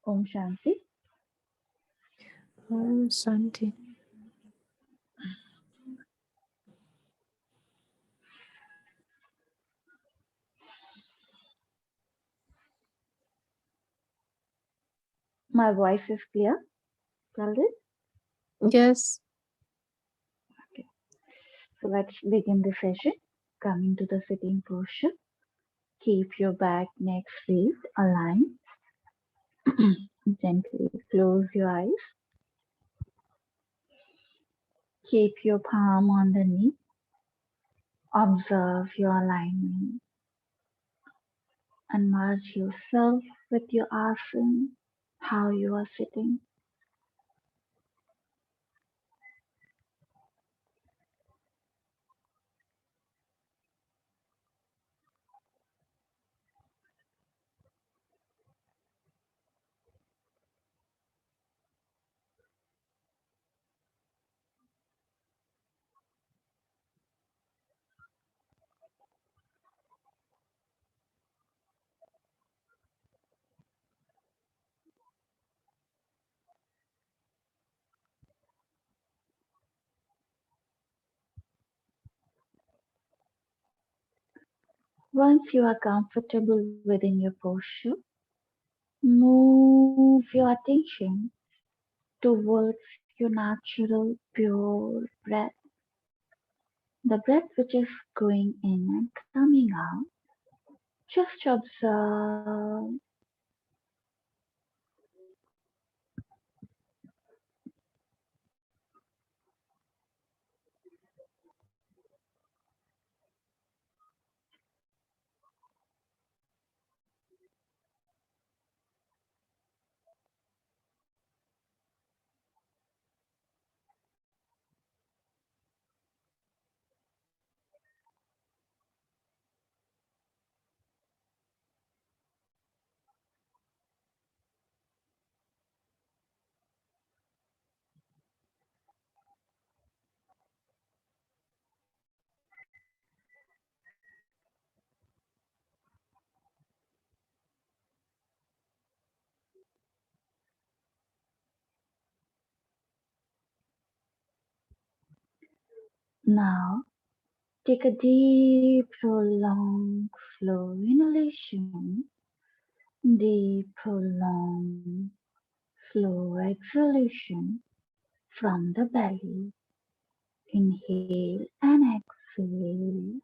Om Shanti. Om Shanti. My voice is clear, Khalid? Yes. Okay. So let's begin the session. Coming to the sitting posture. Keep your back, neck, face aligned. Gently close your eyes. Keep your palm on the knee. Observe your alignment and merge yourself with your asana, how you are sitting. Once you are comfortable within your posture, move your attention towards your natural, pure breath. The breath which is going in and coming out. Just observe. Now, take a deep, prolonged, slow inhalation, deep, prolonged, slow exhalation from the belly. Inhale and exhale.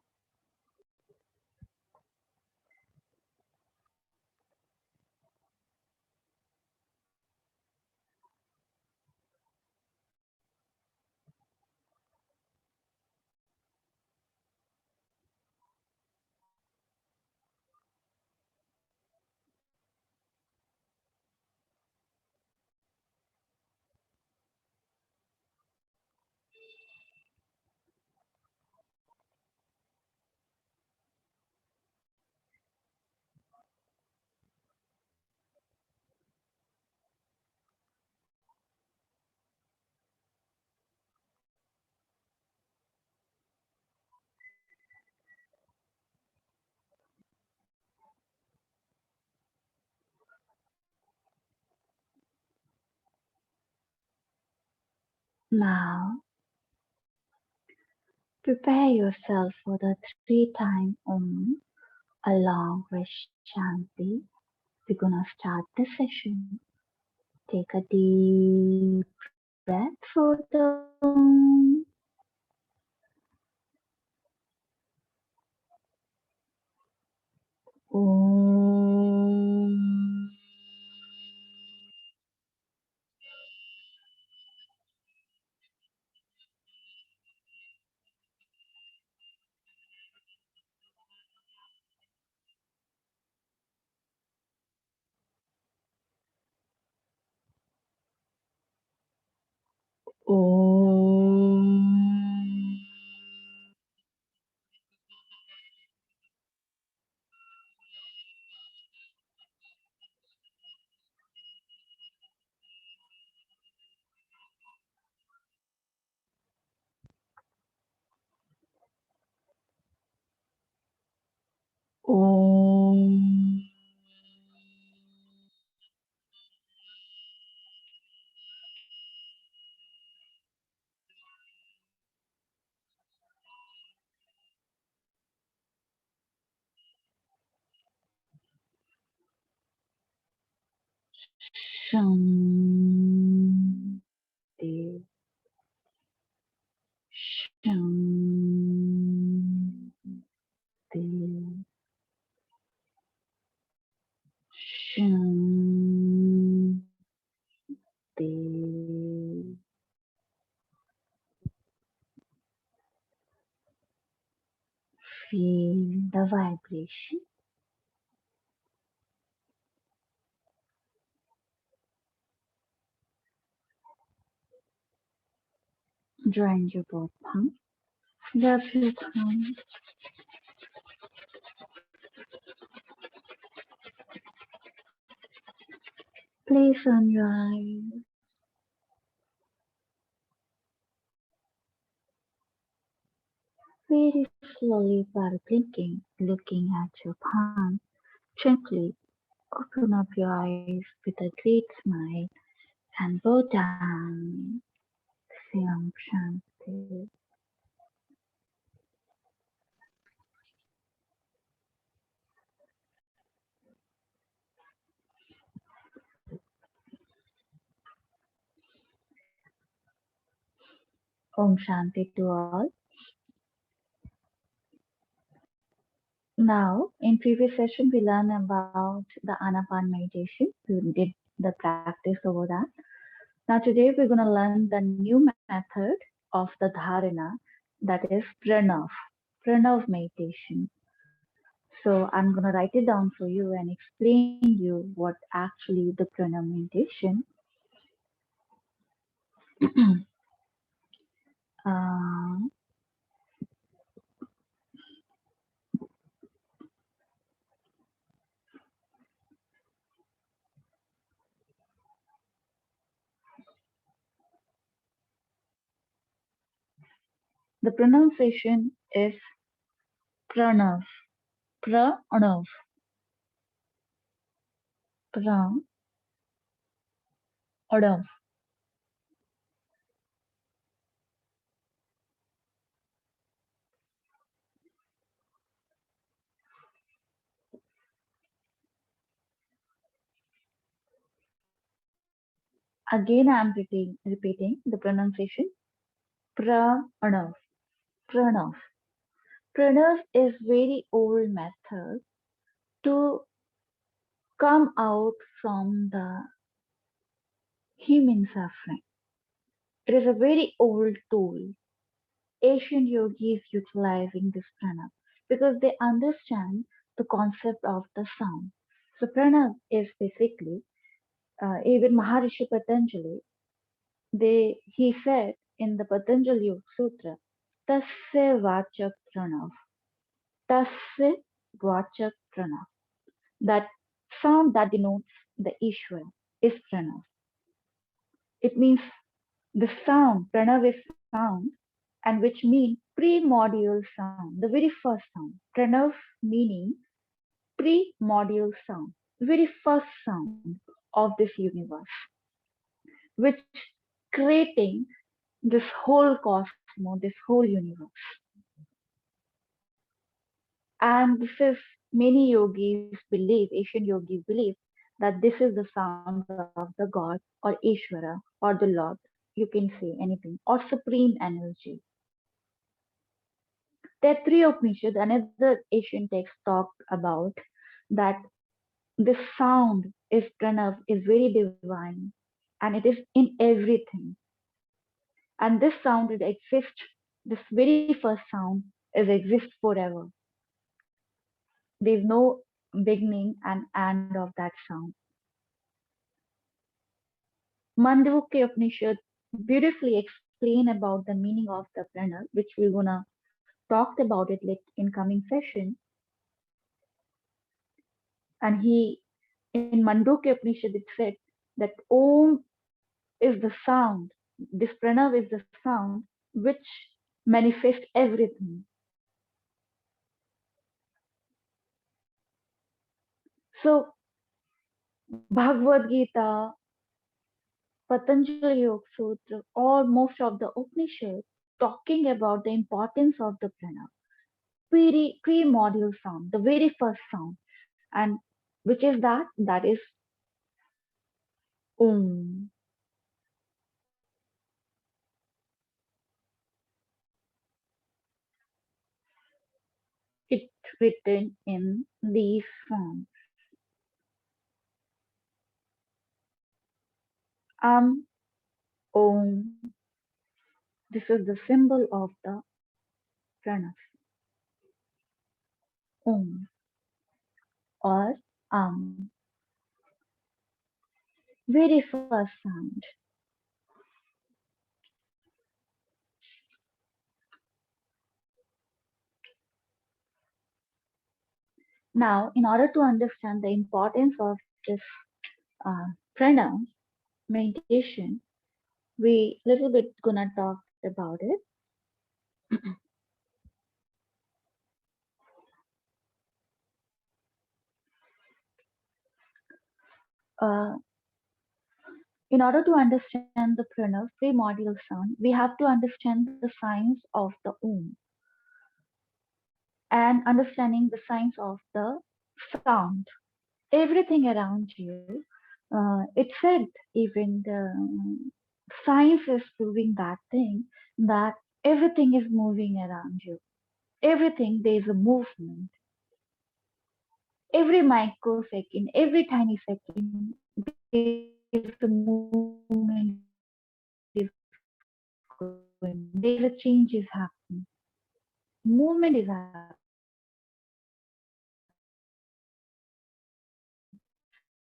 Now, prepare yourself for the three-time Om along with Shanti. We're gonna start the session. Take a deep breath for the Om. Om. Om. Om. Shanti, Shanti, Shanti. Feel the vibration. Join your both palms. Rub your thumbs. Place on your eyes. Very slowly while blinking, looking at your palm. Gently open up your eyes with a great smile and bow down. Siam Shanti. Om Shanti to all. Now, in previous session, we learned about the Anapan meditation. We did the practice over that. Now, today we're going to learn the new method of the dharana, that is pranav meditation. So, I'm going to write it down for you and explain you what actually the pranav meditation. uh, the pronunciation is pranav, pranav, pranav. Again, I'm repeating the pronunciation pranav, pranav. Pranav is very old method to come out from the human suffering. It is a very old tool. Ancient yogis utilizing this pranav because they understand the concept of the sound. So pranav is basically even Maharishi Patanjali. He said in the Patanjali Yoga Sutra, Tasya Vachak Pranav. Tasya Vachak Pranav. That sound that denotes the Ishwara is pranav. It means the sound, pranav is sound, and which means primordial sound, the very first sound. Pranav meaning primordial sound, very first sound of this universe, which creating this whole cosmos, this whole universe. And this is many yogis believe, Asian yogis believe that this is the sound of the God or Ishvara or the Lord. You can say anything or supreme energy. There are three Upanishads, another Asian text talk about that this sound is pranav, is very divine, and it is in everything. And this sound it exists, this very first sound is exists forever. There's no beginning and end of that sound. Mandukya Upanishad beautifully explain about the meaning of the prana, which we're gonna talk about it like in coming session. And he in Mandukya Upanishad it said that Om is the sound. This pranav is the sound which manifests everything. So Bhagavad Gita, Patanjali Yoga Sutra, or most of the Upanishads talking about the importance of the pranav, pre-module sound, the very first sound, and which is that is Om. It's written in these forms. Am, Om. This is the symbol of the pranav. Om or Am. Very first sound. Now, in order to understand the importance of this pranav meditation, we little bit gonna talk about it. Uh, in order to understand the pranav primordial sound, we have to understand the signs of the Om and understanding the signs of the sound. Everything around you, it said even the science is proving that thing that everything is moving around you. Everything there is a movement. Every microsecond, every tiny second, there is a movement is going. There is a change is happening. Movement is happening.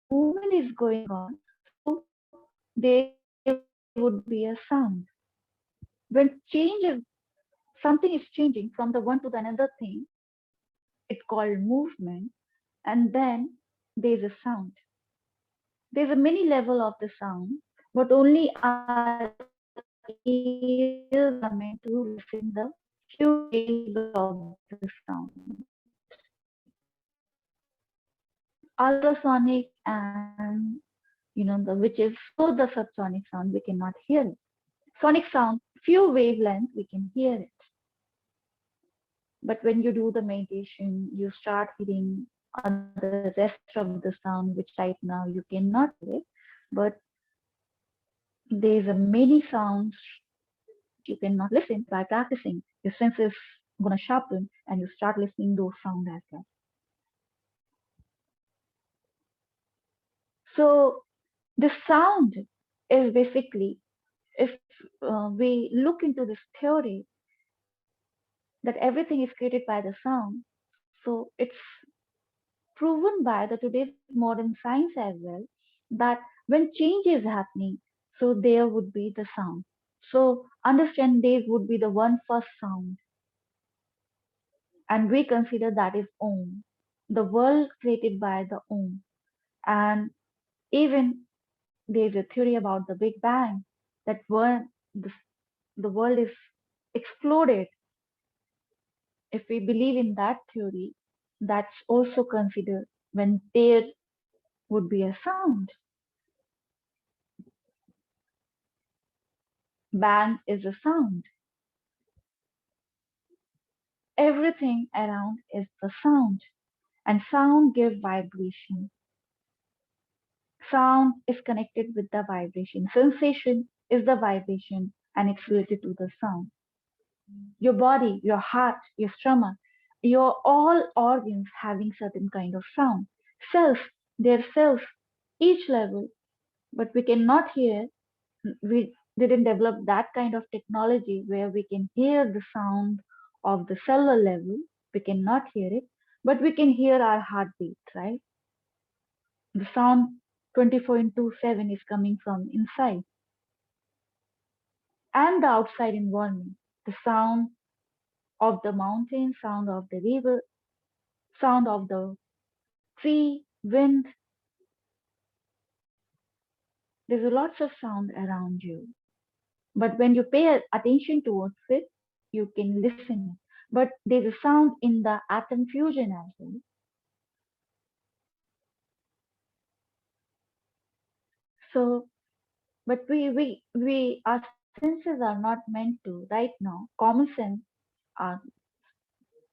So when movement is going on, so there would be a sound. When change is something is changing from the one to the another thing, it's called movement, and then there's a sound. There's a many level of the sound, but only our ears are meant to listen the few waves of the sound. Ultrasonic and the which is so the subsonic sound we cannot hear it. Sonic sound, few wavelengths we can hear it. But when you do the meditation, you start hearing other rest of the sound, which right now you cannot hear it. But there's a many sounds you cannot listen by practicing. Your senses gonna sharpen and you start listening those sounds as well. So the sound is basically, if we look into this theory that everything is created by the sound, so it's proven by the today's modern science as well that when change is happening, so there would be the sound. So understand there would be the one first sound, and we consider that is Om, the world created by the Om. And even there's a theory about the Big Bang that the world is exploded. If we believe in that theory, that's also considered when there would be a sound. Bang is a sound. Everything around is the sound, and sound gives vibration. Sound is connected with the vibration. Sensation is the vibration, and it's related to the sound. Your body, your heart, your stomach, your all organs having certain kind of sound. Cells, their cells, each level, but we cannot hear. We didn't develop that kind of technology where we can hear the sound of the cellular level. We cannot hear it, but we can hear our heartbeat, right? The sound 24 into 7 is coming from inside and the outside environment. The sound of the mountain, sound of the river, sound of the tree, wind. There's a lots of sound around you. But when you pay attention towards it, you can listen it. But there's a sound in the atom fusion as well. So, but our senses are not meant to right now. Common sense, uh,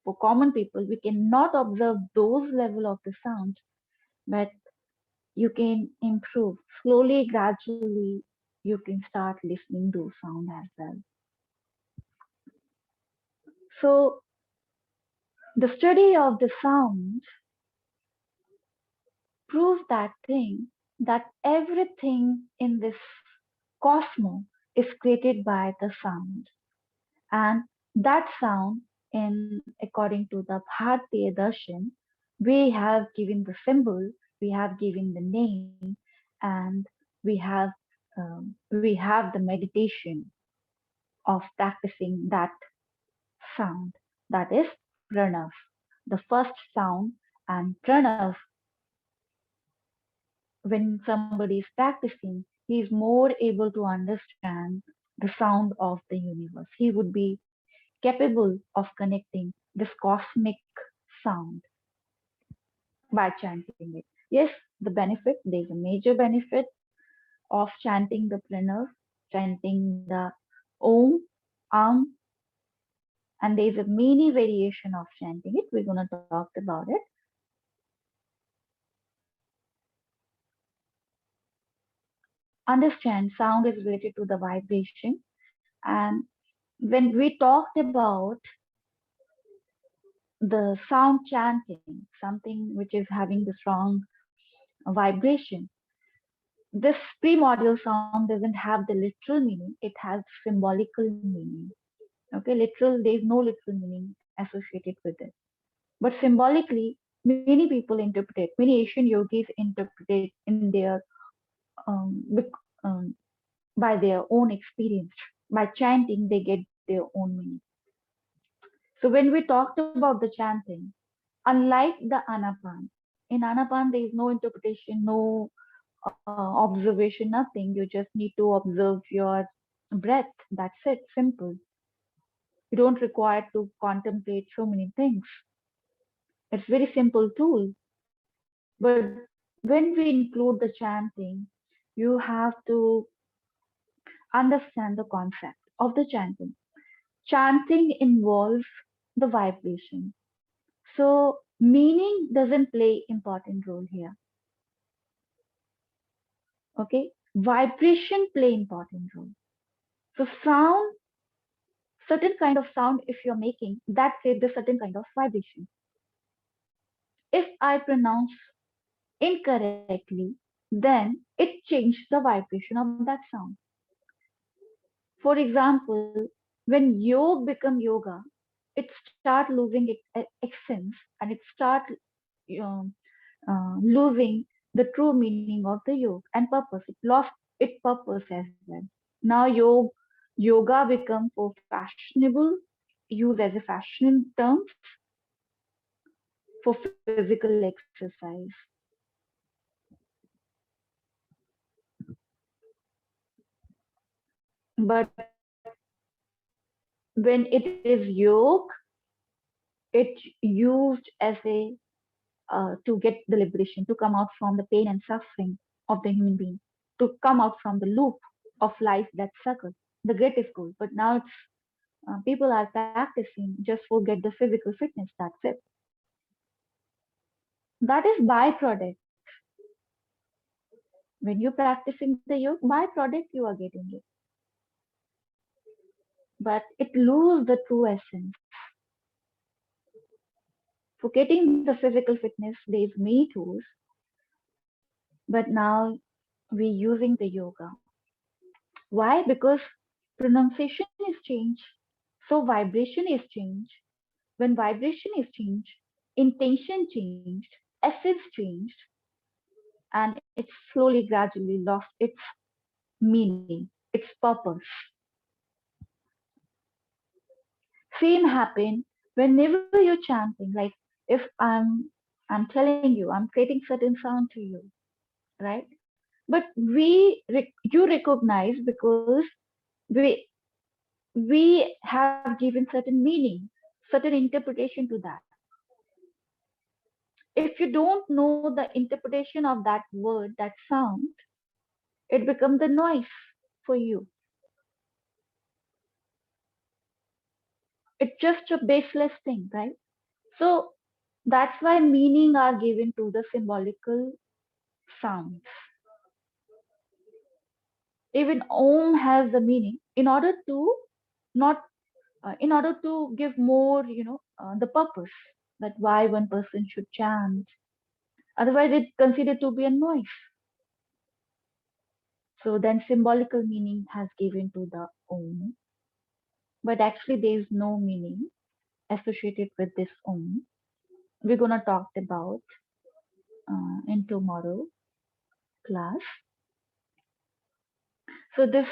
for common people, we cannot observe those level of the sounds. But you can improve. Slowly, gradually, you can start listening to sound as well. So, the study of the sound proves that thing that everything in this cosmos is created by the sound. And that sound, in according to the Bharatiya Darshan, we have given the symbol, we have given the name, and we have the meditation of practicing that sound. That is pranav, the first sound. And pranav, when somebody is practicing, he is more able to understand the sound of the universe. He would be capable of connecting this cosmic sound by chanting it. Yes, the benefit, there's a major benefit of chanting the pranav, chanting the om, am, and there's a many variation of chanting it. We're going to talk about it. Understand sound is related to the vibration. And when we talked about the sound chanting, something which is having the strong vibration, this primordial sound doesn't have the literal meaning, it has symbolical meaning. Okay, literal, there is no literal meaning associated with it. But symbolically, many people interpret it, many Asian yogis interpret it in their um, bec- um, by their own experience. By chanting, they get their own meaning. So when we talked about the chanting, unlike the anapan, in anapan there is no interpretation, no observation, nothing. You just need to observe your breath. That's it. Simple. You don't require to contemplate so many things. It's very simple tool. But when we include the chanting, you have to understand the concept of the chanting. Chanting involves the vibration. So meaning doesn't play important role here. Okay? Vibration play important role. So sound, certain kind of sound if you're making, that creates a certain kind of vibration. If I pronounce incorrectly, then it changed the vibration of that sound. For example, when yog become yoga, it start losing its essence and it start um, losing the true meaning of the yoga and purpose. It lost its purpose as well. Now yoga become for fashionable, used as a fashion term for physical exercise. But when it is yoga, it's used as a to get the liberation, to come out from the pain and suffering of the human being, to come out from the loop of life that circle. The greatest goal. But now it's people are practicing just for get the physical fitness. That's it. That is byproduct. When you're practicing the yoga, byproduct you are getting it. But it loses the true essence. For getting the physical fitness, there's many tools, but now we're using the yoga. Why? Because pronunciation is changed, so vibration is changed. When vibration is changed, intention changed, essence changed, and it's slowly, gradually lost its meaning, its purpose. Same happen whenever you're chanting. Like if I'm telling you, I'm creating certain sound to you, right? But you recognize because we we have given certain meaning, certain interpretation to that. If you don't know the interpretation of that word, that sound, it becomes the noise for you. It's just a baseless thing, right? So that's why meaning are given to the symbolical sounds. Even Om has the meaning. Not in order to give more, the purpose that why one person should chant. Otherwise, it's considered to be a noise. So then symbolical meaning has given to the Om. But actually, there is no meaning associated with this Om. We're gonna talk about in tomorrow class. So this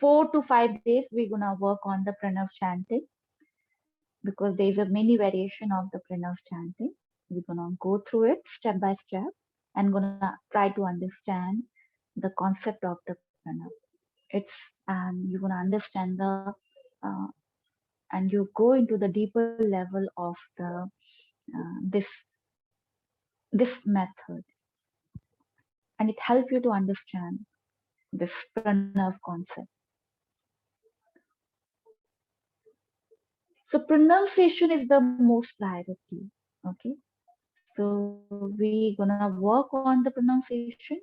4 to 5 days we're gonna work on the pranav chanting because there is a many variation of the pranav chanting. We're gonna go through it step by step and gonna try to understand the concept of the pranav. It's and you're gonna understand the uh, and you go into the deeper level of the this method, and it helps you to understand this pranav concept. So pronunciation is the most priority. Okay. So we gonna work on the pronunciation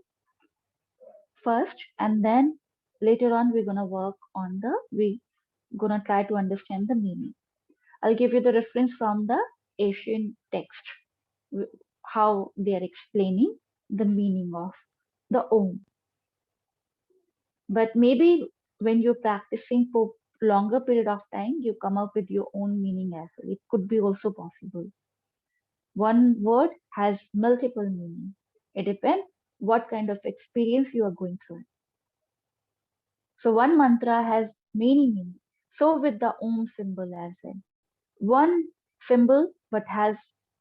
first, and then later on we're gonna work on we gonna try to understand the meaning. I'll give you the reference from the Asian text, how they are explaining the meaning of the Om. But maybe when you're practicing for longer period of time, you come up with your own meaning as well. It could be also possible. One word has multiple meanings. It depends what kind of experience you are going through. So one mantra has many meanings. So with the Om symbol as well. One symbol but has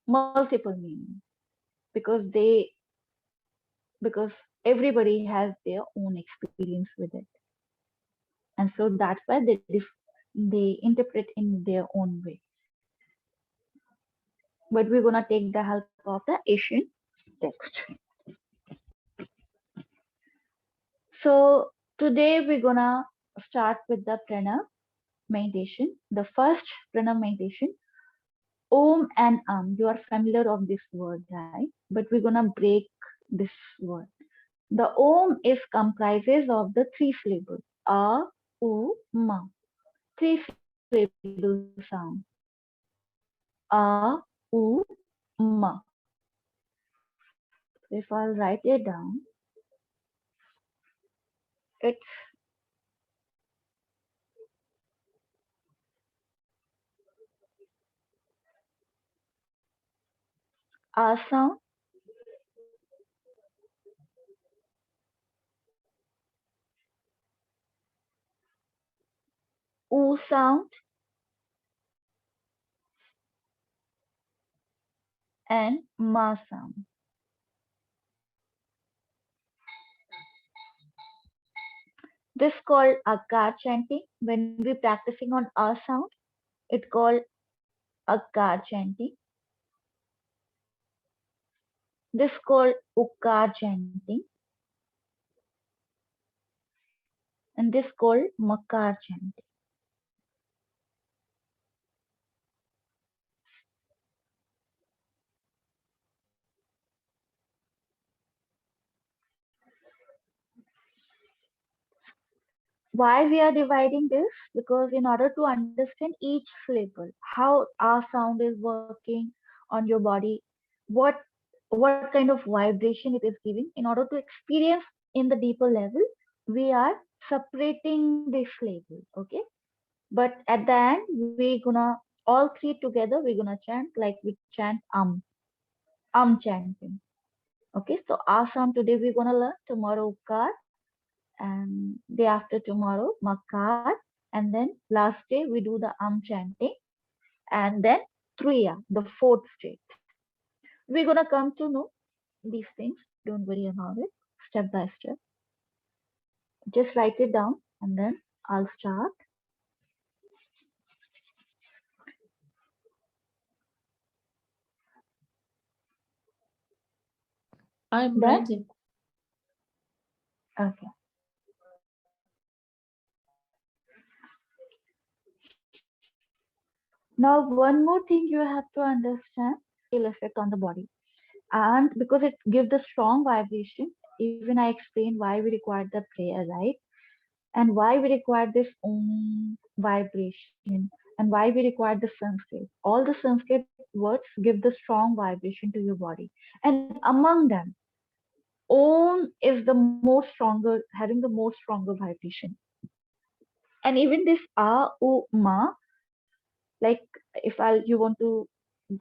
multiple meanings because because everybody has their own experience with it. And so that's why they interpret in their own way. But we're gonna take the help of the Asian text. So today we're gonna start with the pranav meditation. The first pranav meditation, Om and You are familiar of this word, right? But we're gonna break this word. The Om is comprises of the three syllables A, U, Ma. Three syllable sound. A, U, Ma. So if I'll write it down, it's A sound, U sound, and Ma sound. This called Akar chanting. When we practicing on A sound, it called Akar chanting. This called Ukar chanting, and this called Makar chanting. Why we are dividing this? Because in order to understand each syllable, how our sound is working on your body, what what kind of vibration it is giving, in order to experience in the deeper level, we are separating this syllable. Okay, but at the end we gonna all three together we're gonna chant like we chant chanting. Okay, so our sound today we're gonna learn, tomorrow ukar, and day after tomorrow makar, and then last day we do the chanting, and then triya, the fourth state. We're gonna come to know these things, don't worry about it, step by step. Just write it down and then I'll start. I'm Then ready. okay, now one more thing you have to understand, ill effect on the body. And because it gives the strong vibration, even I explained why we require the prayer, right? And why we require this vibration, and why we require the Sanskrit. All the Sanskrit words give the strong vibration to your body. And among them, Om is the most stronger, having the most stronger vibration. And even this U, Ma, like if you want to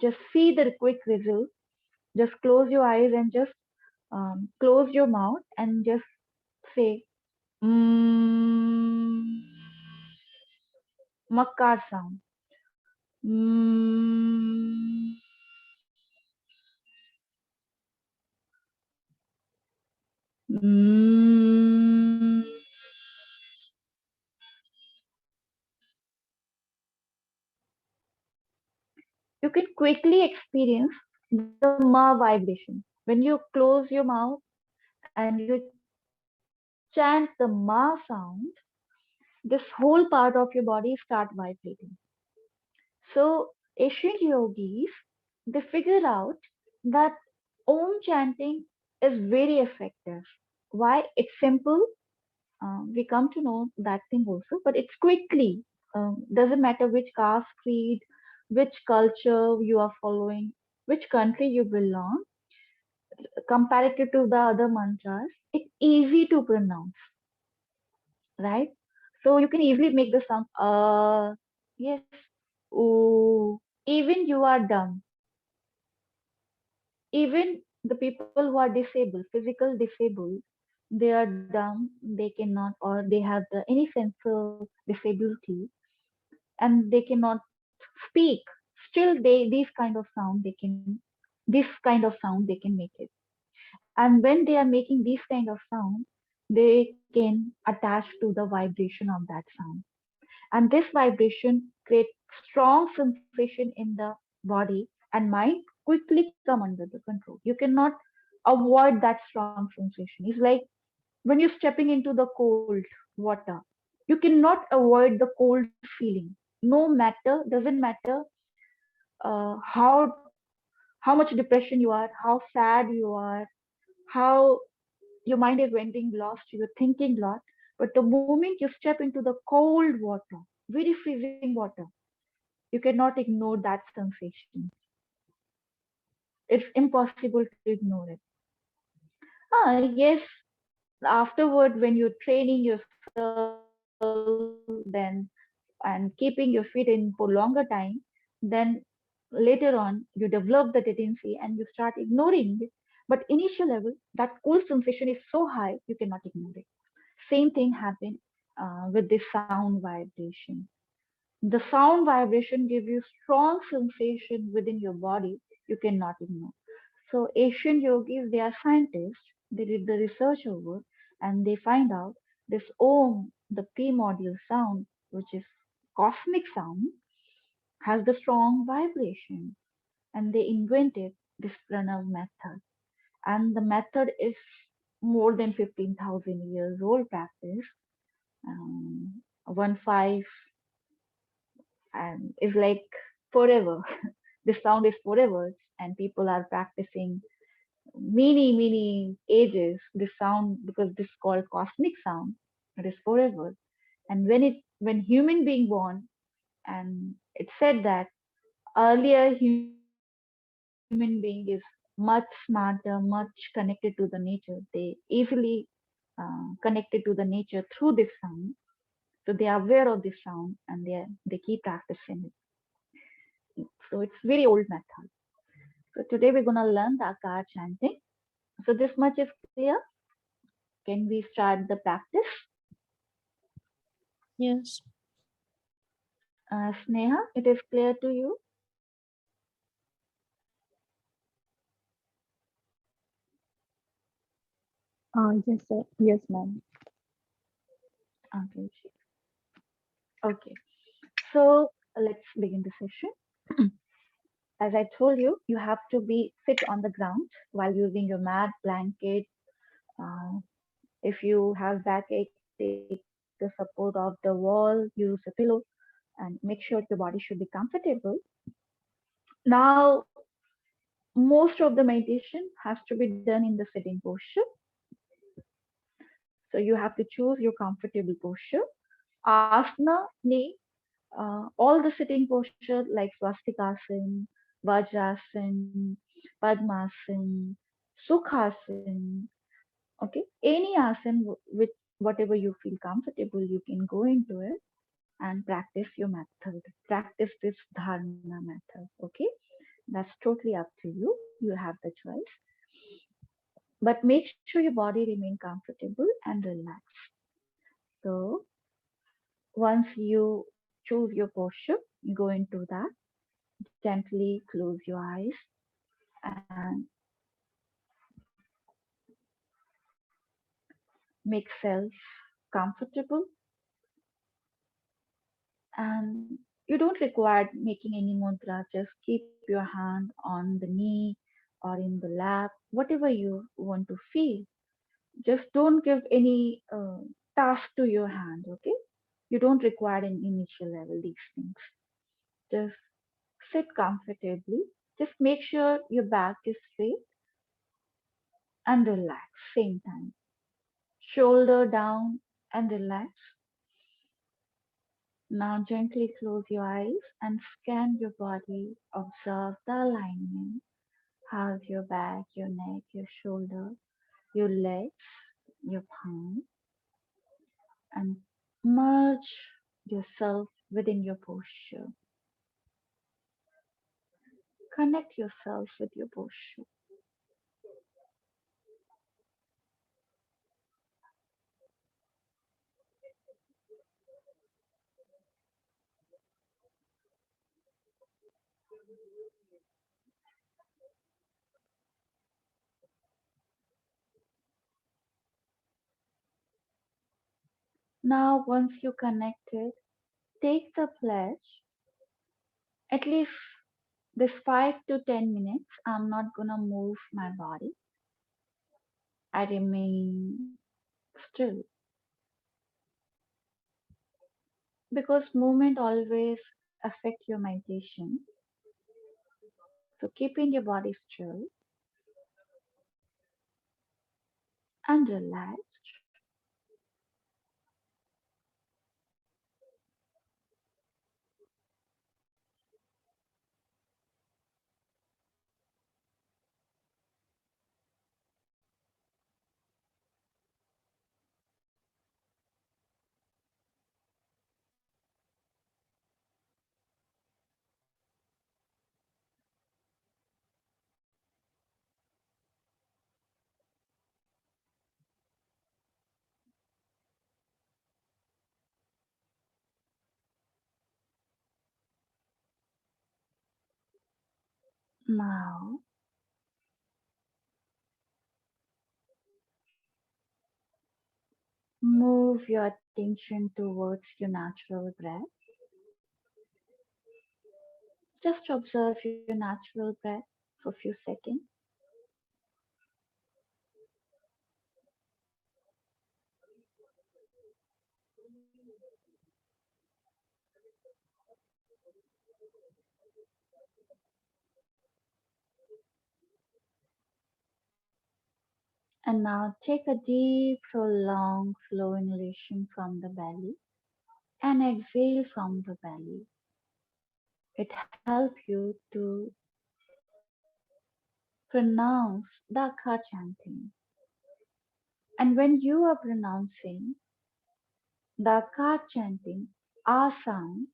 just see the quick result, just close your eyes and just close your mouth and just say mm, makar sound. Mm, mm. You can quickly experience the ma vibration when you close your mouth and you chant the ma sound. This whole part of your body start vibrating. So ancient yogis, they figure out that Om chanting is very effective. Why? It's simple. We come to know that thing also, but it's quickly. Doesn't matter which caste, creed, which culture you are following, which country you belong, comparative to the other mantras, it's easy to pronounce, right? So you can easily make the sound yes, ooh. Even you are dumb. Even the people who are disabled, physical disabled, they are dumb, they cannot, or they have any sensor disability, and they cannot speak. Still, these kind of sound they can, this kind of sound they can make it. And when they are making these kind of sound, they can attach to the vibration of that sound. And this vibration creates strong sensation in the body, and mind quickly come under the control. You cannot avoid that strong sensation. It's like when you're stepping into the cold water, you cannot avoid the cold feeling. No matter, doesn't matter how much depression you are, how sad you are, how your mind is wandering lost, you're thinking lot. But the moment you step into the cold water, very freezing water, you cannot ignore that sensation. It's impossible to ignore it. Yes, afterward, when you're training yourself, then and keeping your feet in for longer time, then later on you develop the tendency and you start ignoring it. But initial level, that cold sensation is so high you cannot ignore it. Same thing happened with the sound vibration. The sound vibration gives you strong sensation within your body you cannot ignore. So Asian yogis, they are scientists. They did the research over and they find out this Om, the primordial sound, which is cosmic sound, has the strong vibration. And they invented this pranav method. And the method is more than 15,000 years old practice. 1 5 and is like forever. The sound is forever, and people are practicing many ages. This sound, because this is called cosmic sound, it is forever. And when human being born, and it said that earlier human being is much smarter, much connected to the nature. They easily connected to the nature through this sound. So they are aware of this sound and they keep practicing it. So it's very old method. So today we're gonna learn the Akar chanting. So this much is clear. Can we start the practice? Yes. Sneha, it is clear to you? Yes, sir. Yes, ma'am. Okay. Okay. So let's begin the session. As I told you, you have to be sit on the ground while using your mat, blanket. Uh, if you have backache, take the support of the wall, use a pillow, and make sure your body should be comfortable. Now, Most of the meditation has to be done in the sitting posture. So you have to choose your comfortable posture. Asana name all the sitting posture like swastikasana, vajrasana, padmasana, sukhasana. Okay, any asana with whatever you feel comfortable, you can go into it and practice your method. Practice this dharana method. Okay, that's totally up to you. You have the choice, but make sure your body remain comfortable and relaxed. So once you choose your posture, you go into that. Gently close your eyes and make self comfortable. And you don't require making any mudra. Just keep your hand on the knee or in the lap, whatever you want to feel. Just don't give any task to your hand. Okay, you don't require an initial level these things. Just sit comfortably. Just make sure your back is straight and relax same time. Shoulder down and relax. Now gently close your eyes and scan your body. Observe the alignment. How's your back, your neck, your shoulder, your legs, your palm, and merge yourself within your posture. Connect yourself with your posture. Now, once you connected, take the pledge at least this 5 to 10 minutes. I'm not gonna move my body. I remain still because movement always affect your meditation. So keeping your body still and relaxed. Now move your attention towards your natural breath. Just observe your natural breath for a few seconds. And now take a deep, prolonged, slow inhalation from the belly and exhale from the belly. It helps you to pronounce the Ka chanting. And when you are pronouncing the Ka chanting, A sound,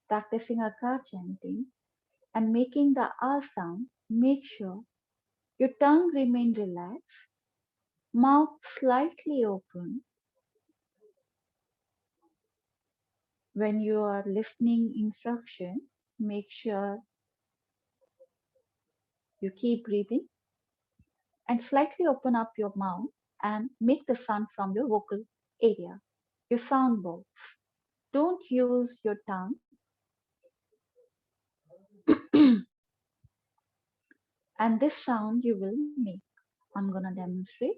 practicing a Ka chanting and making the A sound, make sure your tongue remain relaxed, mouth slightly open. When you are listening instruction, make sure you keep breathing and slightly open up your mouth and make the sound from your vocal area, your sound box. Don't use your tongue. And this sound you will make. I'm gonna demonstrate.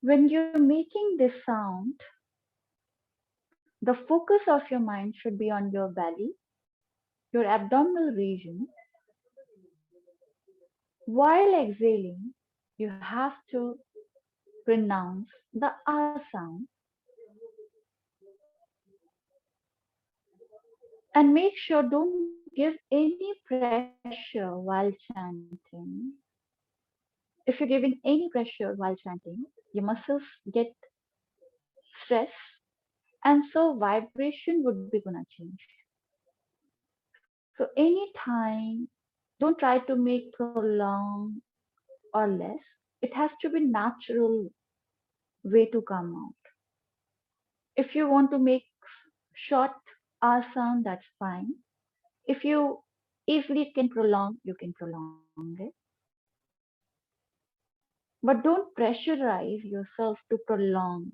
When you're making this sound, the focus of your mind should be on your belly, your abdominal region. While exhaling, you have to pronounce the R sound and make sure don't give any pressure while chanting. If you're giving any pressure while chanting, your muscles get stressed and so vibration would be gonna change. So anytime, don't try to make prolong or less. It has to be natural way to come out. If you want to make short R sound, that's fine. If you easily can prolong, you can prolong it. But don't pressurize yourself to prolong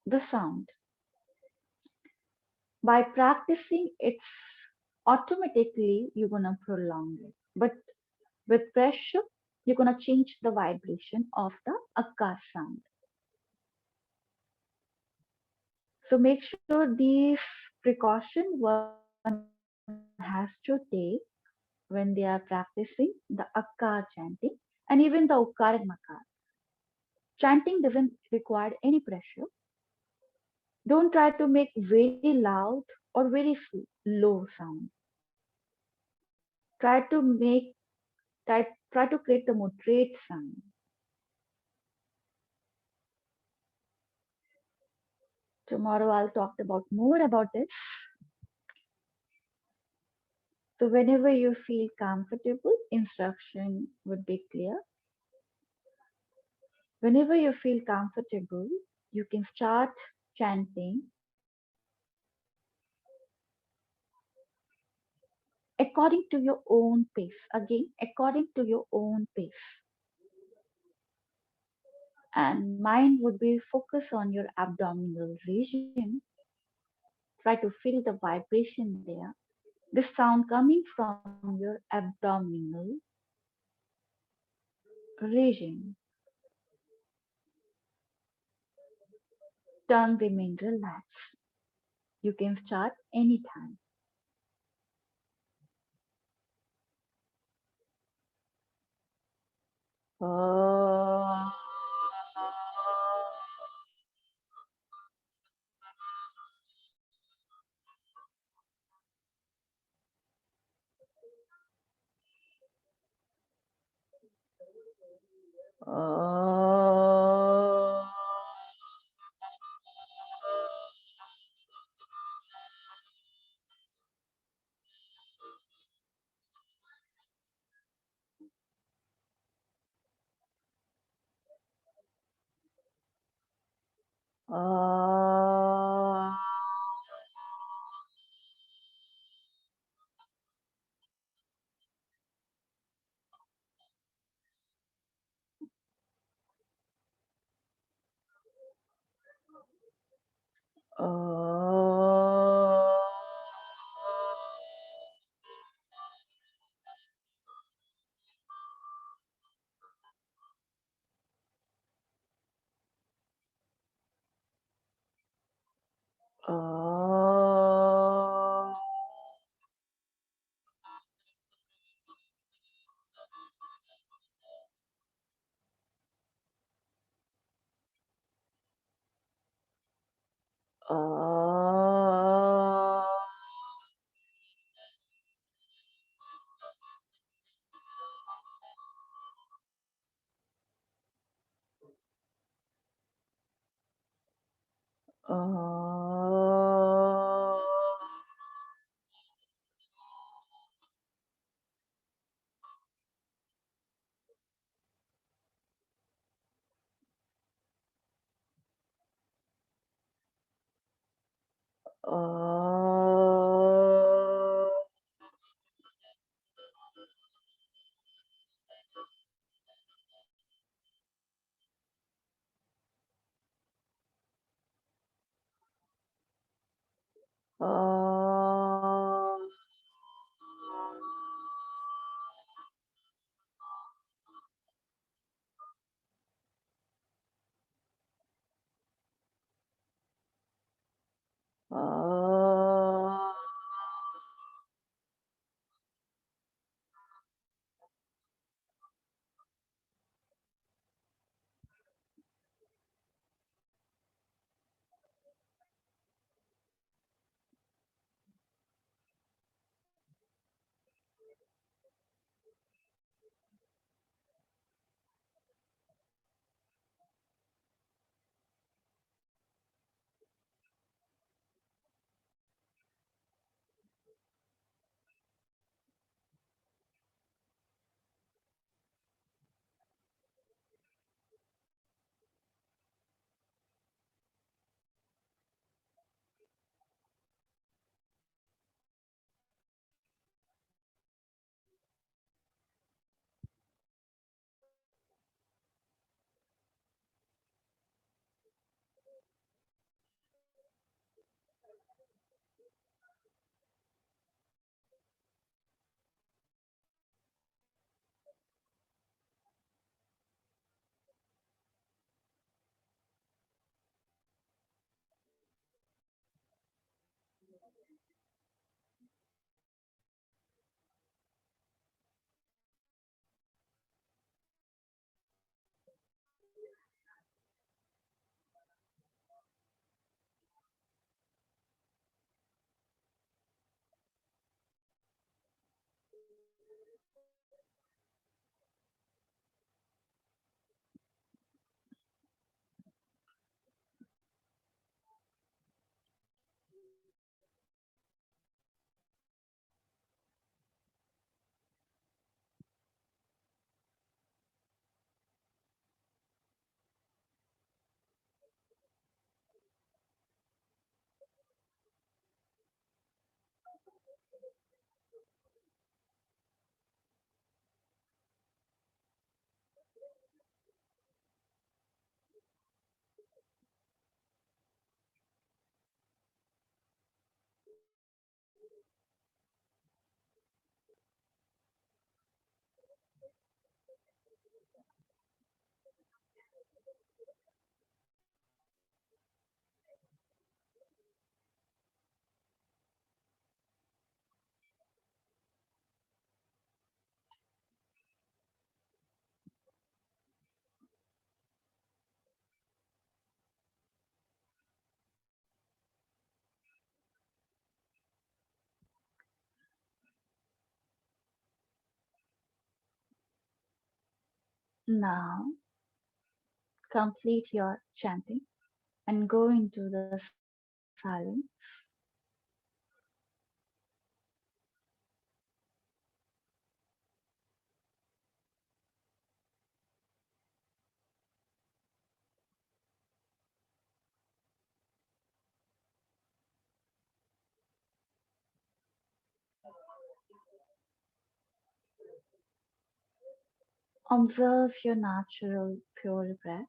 the sound. By practicing, it's automatically you're gonna prolong it. But with pressure, you're gonna change the vibration of the akar sound. So make sure these precautions one has to take when they are practicing the akkar chanting and even the ukkar and makar. Chanting doesn't require any pressure. Don't try to make very loud or very low sound. Try to create the moderate sound. Tomorrow I'll talk about more about this. So whenever you feel comfortable, instruction would be clear. Whenever you feel comfortable, you can start chanting according to your own pace. Again, according to your own pace. And mind would be focused on your abdominal region. Try to feel the vibration there. The sound coming from your abdominal region. Tongue remain relaxed. You can start anytime. Oh. Oh. Oh. Oh. Oh. Oh. Oh. Now complete your chanting and go into the silence. Observe your natural pure breath.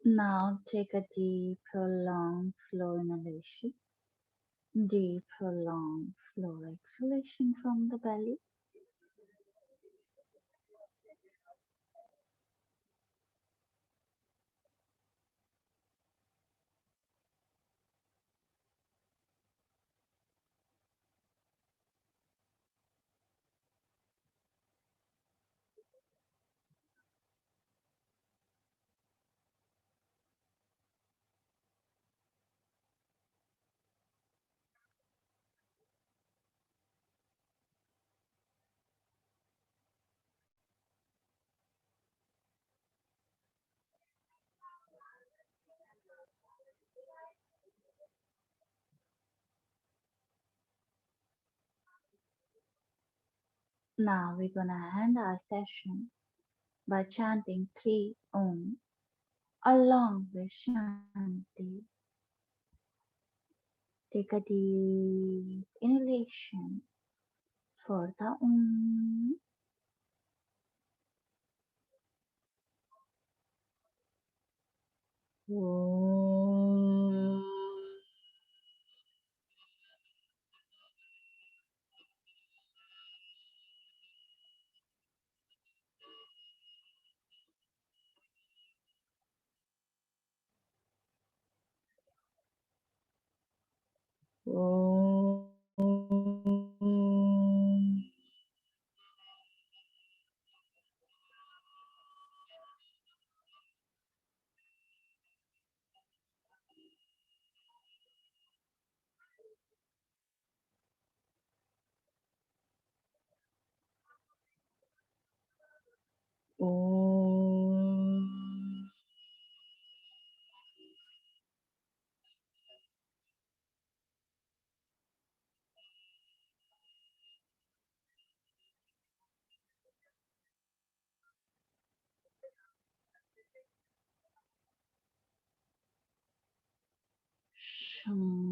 Now take a deep, prolonged, slow inhalation, deep, prolonged, slow exhalation from the belly. Now we're gonna end our session by chanting 3 Om along with Shanti. Take a deep inhalation for the Om. Om. Om. Om.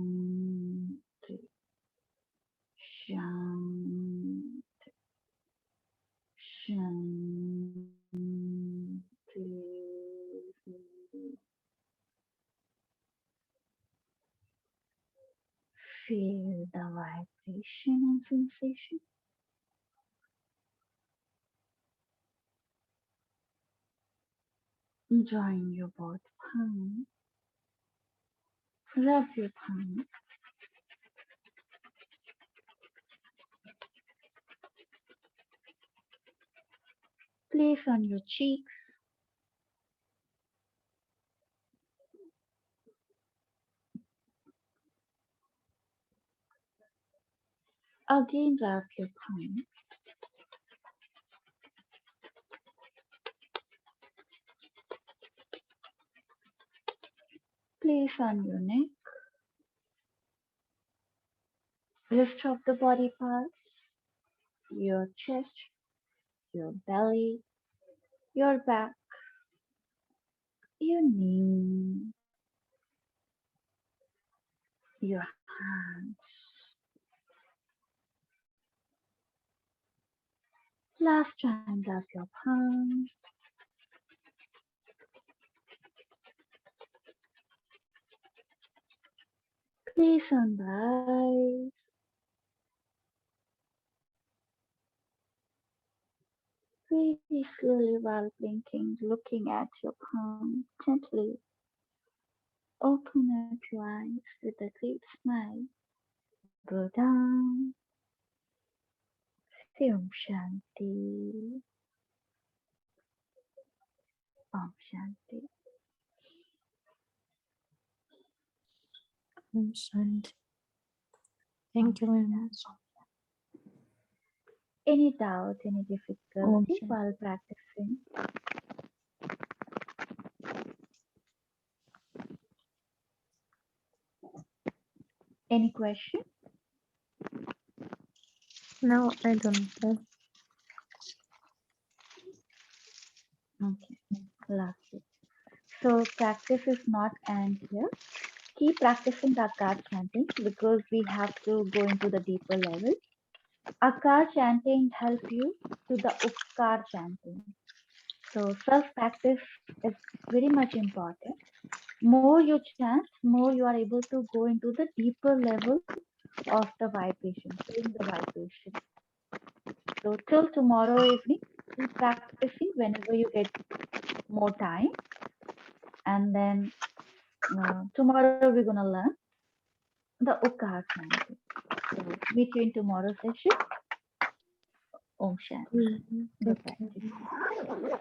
Shanti. Shanti. Shanti. Feel the vibration and sensation. Join your both palms. Rub your palms. Place on your cheeks. Again, rub your palms. Place on your neck. Rest of the body parts. Your chest, your belly, your back, your knee, your hands. Last time, rub your palms. Place on the eyes. Very slowly while blinking, looking at your palm gently. Open up your eyes with a deep smile. Go down. Say Om Shanti. Om Shanti. Om Shanti. Om Thank you very Shanti. much. Any doubt, any Om difficulty Shanti. while practicing? Any question? No, I don't have. Okay, lovely. So practice is not end here. Keep practicing the Akar chanting because we have to go into the deeper level. Akar chanting help you to the Uppkar chanting. So self-practice is very much important. More you chant, more you are able to go into the deeper level of the vibration, feeling the vibration. So till tomorrow evening, keep practicing whenever you get more time. And then tomorrow we're gonna learn the Ukar chanting. So meet you in tomorrow's session. Om Shanti. Good Okay. practice.